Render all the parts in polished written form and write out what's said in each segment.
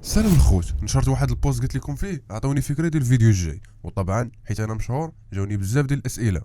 سلام الخوت، نشرت واحد البوست قلت لكم فيه عطوني فكره ديال الفيديو الجاي، وطبعا حيت انا مشهور جاوني بزاف ديال الاسئله.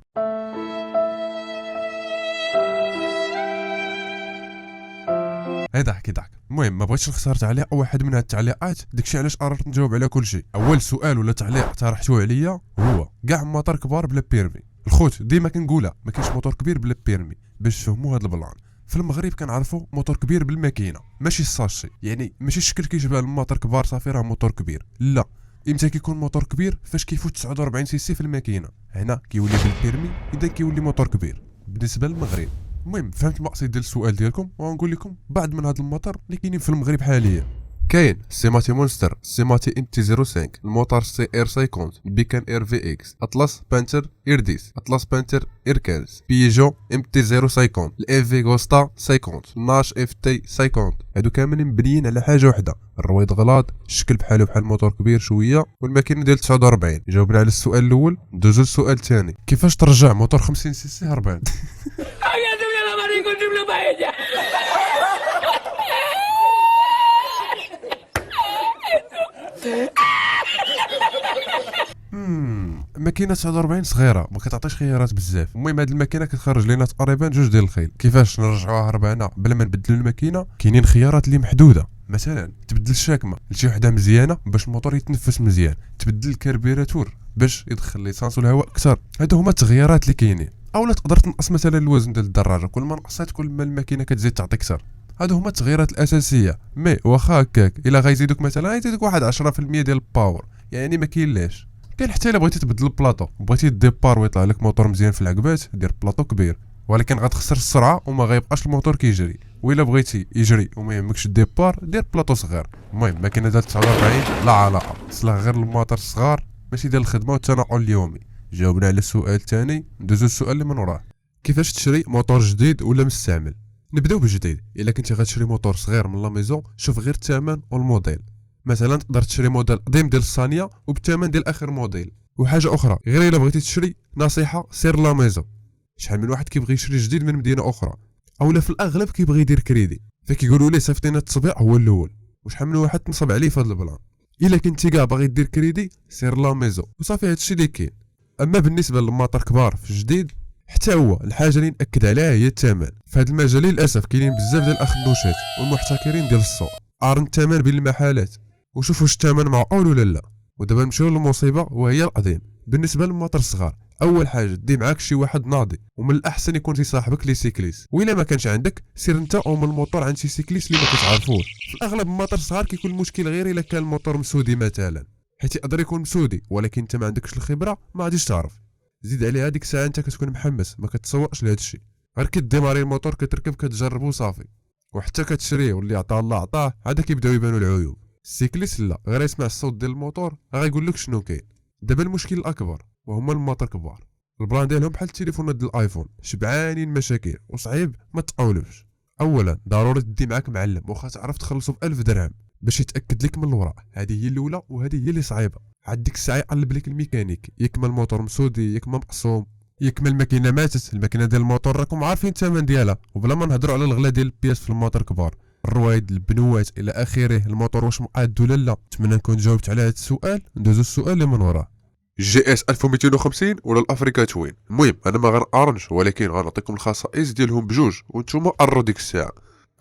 يضحك. المهم ما بغيتش نخسر تعليق واحد من هاد التعليقات، داكشي علاش قررت نجاوب على كل شيء. اول سؤال ولا تعليق طرحتوه عليا هو كاع موطور كبار بلا بيرمي. الخوت ديما كنقولها ما كاينش موطور كبير بلا بيرمي. باش تفهموا هاد البلان، في المغرب كنعرفوا موتور كبير بالماكينه ماشي الساشي، يعني ماشي الشكل كيشبه الموتور كبار صافي راه موتور كبير، لا. امتى كيكون موتور كبير؟ فاش كيفوت 49 سي سي في الماكينه، هنا كيولي بالبيرمي، اذا كيولي موتور كبير بالنسبه للمغرب. المهم فهمت المقصد ديال السؤال ديالكم، وغنقول لكم بعض من هاد الموتور اللي كاينين في المغرب حاليا. كاين سيماتي مونستر، سيماتي ام تي 05، الموتور سي ار 50، بيكان ار في اكس، اطلس بانتر ار 10، اطلس بانتر ار 15، بيجو ام تي 050، الاف في غوستا 50، ناش اف تي 50. هادو كاملين مبنيين على حاجه وحده، الرويض غلاط، الشكل بحاله بحال موتور كبير شويه، والماكينه ديال 49. جاوبنا على السؤال الاول، ندوزو للسؤال الثاني، كيفاش ترجع موتور 50 سي سي هربان؟ ماكينه 49 صغيره ما كتعطيش خيارات بزاف. المهم هاد الماكينه كتخرج لينا تقريبا جوج ديال الخيل. كيفاش نرجعوها هربانه بلا ما نبدلوا الماكينه؟ كاينين خيارات اللي محدوده، مثلا تبدل الشاكمه لشي وحده مزيانه باش الموتور يتنفس مزيان، تبدل الكربيراتور باش يدخل ليسانس والهواء اكثر. هادو هما التغييرات اللي كاينين. اولا تقدر تنقص مثلا الوزن ديال الدراجه، كل ما نقصات كل ما الماكينه كتزيد تعطي اكثر. هادو هما التغييرات الاساسيه، مي واخا هكاك الا غيزيدوك مثلا يزيدوك واحد 10% ديال الباور، يعني ما كاين لاش. كاين حتى الا بغيتي تبدل البلاطو، بغيتي الديبار ويطلع لك موتور مزيان في العقبات، دير بلاطو كبير، ولكن غتخسر السرعه وما غيبقاش الموتور كيجري. وإلا بغيتي يجري وما يهمكش الديبار، دير بلاطو صغير. المهم ماكينه ديال 49 لا علاقه، صلاح غير الموتور الصغار ماشي ديال الخدمه والتنقل اليومي. جاوبنا على السؤال الثاني، ندوزو للسؤال اللي من وراه، كيفاش تشري موتور جديد ولا مستعمل؟ نبداو بالجديد. الا كنتي غتشري موتور صغير من لا ميزون، شوف غير الثمن والموديل. مثلا تقدر تشري موديل قديم ديال الصانيه وبالثمن ديال اخر موديل. وحاجه اخرى، غير الا بغيتي تشري، نصيحه سير لا ميزون. شحال من واحد كيبغي يشري جديد من مدينه اخرى، اولا في الاغلب كيبغي يدير كريدي، فكيقولوا ليه صيفط لنا التطبيع هو الاول. وشحال من واحد تنصب عليه في هذا البلان. الا كنتي كاع باغي دير كريدي، سير لا ميزون وصافي، هادشي اللي كاين. اما بالنسبه للمطار كبار في الجديد، حتى هو الحاجه اللي ناكد عليها هي الثمن. في هذا المجال للاسف كاينين بزاف ديال الاخنوشات والمحتكرين ديال السوق. قارن الثمن بين المحلات وشوف واش الثمن معقول ولا لا. ودابا نمشيو للمصيبه وهي العظيم بالنسبه للمطر الصغار. اول حاجه دي معاك شي واحد ناضي، ومن الاحسن يكون شي صاحبك لي سيكليس، وإلا ما كانش عندك سير انت ام الموتور عند شي سيكليس اللي ما كتعرفوش. في الاغلب المطر الصغار كيكون المشكل غير الا كان الموتور مسودي مثلا، حيت يقدر يكون مسودي ولكن انت ما عندكش الخبره ما غاديش تعرف. زيد عليها هذيك الساعه انت كتكون محمس ما كتسوقش لهذا الشيء، غير كديماري الموتور كتركب كتجربو صافي، وحتى كتشريه واللي عطاه الله عطاه عاد كيبداو يبانوا العيوب. السيكليس لا، غير يسمع الصوت ديال الموتور غيقول لك شنو كاين. دابا المشكل الاكبر وهما الموتور كبار، البلان ديالهم بحال التليفونات ديال الايفون، شبعانين مشاكل وصعيب ما تقاولوش. اولا ضروري تدي معاك معلم، واخا تعرف تخلصو ب 1000 درهم باش يتاكد لك من الوراء. هذه هي الاولى وهذه هي اللي صعيبه. عاد ديك الساعه يقلب لك الميكانيك، يكمل الموتور مسودي، يكمل مقسوم، يكمل الماكينه ماتت. الماكينه ديال الموتور راكم عارفين الثمن ديالها، وبلا ما نهضروا على الغلا ديال البياس في الموتور كبار، الرويد، البنوات الى اخره. الموتور واش مقاد ولا لا؟ نتمنى نكون جاوبت على هذا السؤال. ندوزو السؤال اللي من وراه، جي اس 1250 ولا الافريكا توين؟ المهم انا ما غنقارنش، ولكن غنعطيكم الخصائص ديالهم بجوج وانتم قرروا ديك الساعه.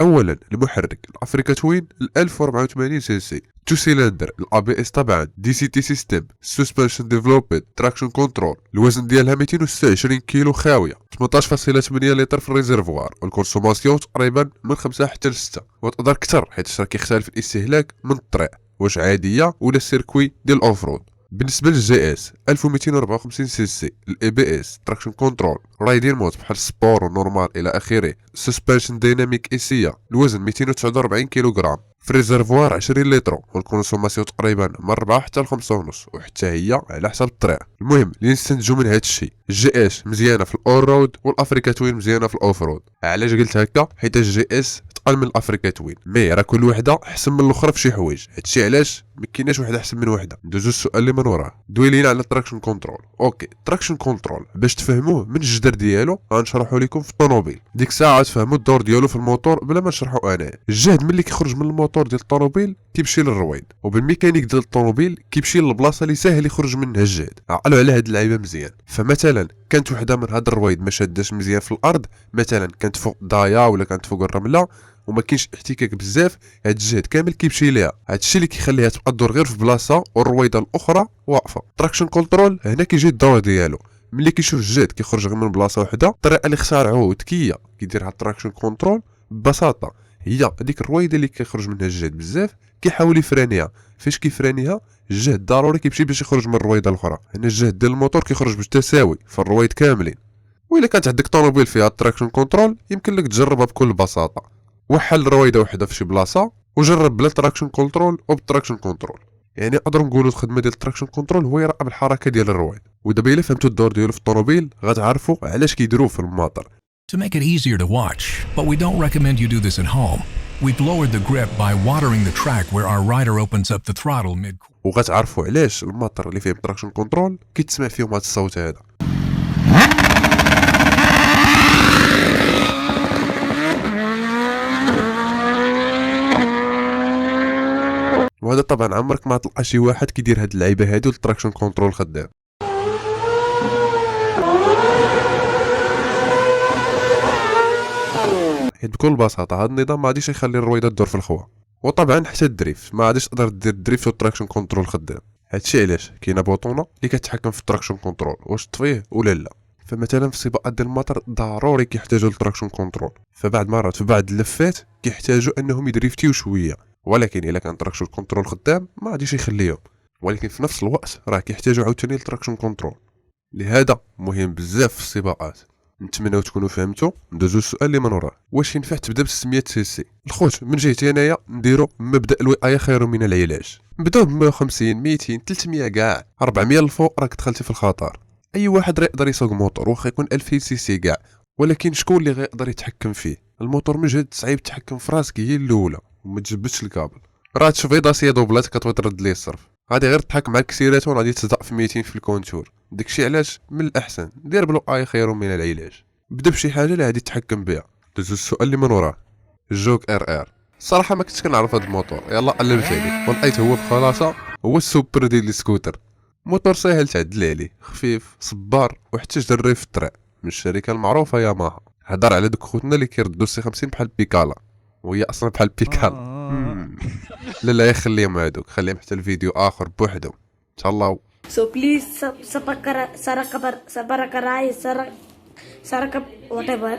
اولا المحرك، الافريكا توين 1084 سي سي، تو سيلندر، الA B S طبعا، دي سي تي سيستم، سسبنشن ديفلوبد، تراكشن كنترول. الوزن ديالها 226 كيلو خاويه، 18.8 لتر في الريزرفوار، والكونسوماسيون تقريبا من 5 حتى ل 6، وتقدر اكثر حيت راه كيختلف الاستهلاك من الطريق واش عاديه ولا السيركوي ديال الاوفرود. بالنسبه للجي اس 1254 سي سي، الاي بي اس، تراكشن كنترول، رايدين مود بحال سبور ونورمال الى اخره، سسبنشن ديناميك ايسيه، الوزن 249 كيلوغرام، في الريزرفوار 20 لتر، والكونسوماسيون تقريبا من 4 حتى ل 5 ونص، وحتى هي على حسب الطريق. المهم اللي نستنتجو من هذا الشيء، الجي اس مزيانه في الاول رود والافريكا توين مزيانه في الاوف رود. علاش قلت هكا؟ حيت الجي اس تقل من الافريكا توين، مي راه كل وحده احسن من الاخرى في شي حوايج. هادشي علاش ما كايناش وحده احسن من وحده. ندوزو السؤال اللي من وراه، دوي لينا على تراكشن كنترول. اوكي تراكشن كنترول باش تفهموه من الجدر ديالو غنشرحو لكم في الطوموبيل، ديك الساعه تفهموا الدور ديالو في الموتور بلا ما نشرحو انا. الجهد ملي كيخرج من الموتور ديال الطوموبيل كيمشي للرويد، وبالميكانيك ديال الطوموبيل كيمشي للبلاصه اللي ساهل يخرج منها الجهد. عقلوا على هاد اللعيبه مزيان. فمثلا كانت وحده من هاد الرويد ما شاداش مزيان في الارض، مثلا كانت فوق الضايا ولا كانت فوق الرمله وما كاينش احتكاك بزاف، هاد الجهد كامل كيمشي ليها. هادشي اللي كيخليها تبقى تدور غير في بلاصه والرويده الاخرى واقفه. تراكشن كنترول هنا كيجي الدور ديالو، ملي كيشوف الجهد كيخرج غير من بلاصه وحده. الطريقه اللي اخترعوه ذكيه كيديرها التراكشن كنترول ببساطه، هي هذيك الرويده اللي كيخرج منها الجهد بزاف كيحاول يفرانيها. فاش كيفرانيها الجهد ضروري كيمشي باش يخرج من الرويده الاخرى. هنا الجهد ديال الموتور كيخرج بالتساوي في الرويد كاملين. وإلا كانت عندك طوموبيل فيها التراكشن كنترول يمكن لك تجربها بكل بساطه. وحل رويده وحده في شي بلاصه وجرب بلا تراكشن كنترول وبالتراكشن كنترول. يعني نقدروا نقولوا الخدمه ديال التراكشن كنترول هو يراقب الحركه ديال الرويد. ودابا الا فهمتوا الدور ديالو في الطوموبيل غتعرفوا علاش كيديروه في الماطر. To make it easier to watch, but we don't recommend you do this at home. We've lowered the grip by watering the track where our rider opens up the throttle mid. وغتعرفوا علاش الماطر اللي فيه تراكشن كنترول كيتسمع فيهم هذا الصوت هذا. وهذا طبعا عمرك ما تلقى شي واحد كيدير هاد اللعيبه هادو والتراكشن كنترول خدام. حيت بكل بساطه هاد النظام ما غاديش يخلي الرويده تدور في الخوا. وطبعا حتى الدريفت ما غاديش تقدر دير الدريفت والتراكشن كنترول خدام. هادشي علاش كاينه بوطونه اللي كتحكم في التراكشن كنترول واش تطفيه ولا لا. فمثلا في السباقات ديال المطر ضروري كيحتاجوا التراكشن كنترول، فبعد مرات في بعض اللفات كيحتاجوا انهم يدريفتيو شويه، ولكن الا كان تراكشن كنترول خدام ما غاديش يخليهم. ولكن في نفس الوقت راه كيحتاجوا عاوتاني التراكشن كنترول. لهذا مهم بزاف في السباقات. نتمنىو تكونوا فهمتوا. ندوزو السؤال اللي من وراه، واش ينفع تبدا ب 600 سي سي؟ الخوت من جهتي انايا نديرو مبدا الوقايه خير من العلاج. نبداو ب 150 200 300 كاع 400 الفوق راك دخلتي في الخطر. اي واحد راه يقدر يسوق موتور واخا يكون 2000 سي سي كاع، ولكن شكون اللي غيقدر يتحكم فيه؟ الموتور مجهد صعيب التحكم في راسك هي الاولى وما تجبدش الكابل. راه تشوف داسيه دوبلات كتبغي ترد ليه الصرف، غادي غير تحك مع الكسيراتون غادي تصدق في 200 في الكونتور. داكشي علاش من الاحسن دير بالوقايه خير من العلاج. بدا بشي حاجه اللي غادي تحكم بها. دوز السؤال اللي من وراه، جوك ار. الصراحه ما كنتش كنعرف هذا الموتور، يلا قلبت عليه ولقيت هو بخلاصه هو السوبر ديال السكوتر. موتور ساهل تعدل عليه، خفيف صبار وحتى جري في الطريق من الشركه المعروفه ياماها. هضر على دوك خوتنا اللي كيردوا سي 50 بحال بيكالا وهي اصلا بحال بيكالا. لا يخليهم هادوك، خليهم حتى الفيديو اخر بوحدهم. تهلاو. So please subscribe, whatever.